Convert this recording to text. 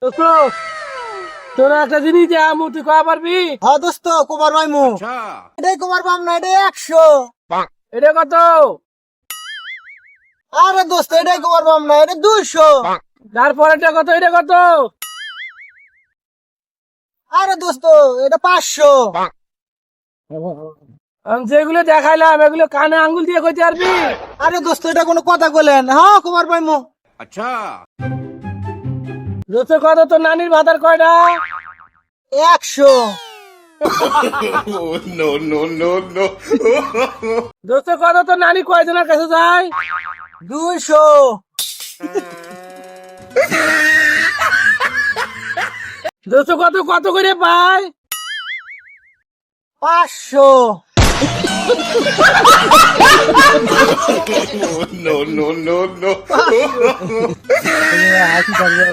দোস্ত তোরা একটা জিনিস যা তুই কয়া পারবি? হ্যাঁ দোস্ত কুমার মাইমু এটাই কুমার পাম না, এটাই 100। এটা কত? আরে দোস্ত এটাই কুমার পাম না, এটা 200। তারপর এটা কত? এটা কত? আরে দোস্ত এটা 500। আমি যেগুলো দেখাইলাম এগুলো কানে আঙ্গুল দিয়ে কইতে পারবি? আরে দোস্ত এটা কোনো কথা বলেন? হ্যাঁ কুমার পাইমু। দোস্ত কত তোর নানির ভাতার কয়টা? 100। দোস্ত কত তোর নানি কয়জনের কাছে যায়? 200। দোস্ত কত কত করে পায়? 500। no. হাসি থাকবে।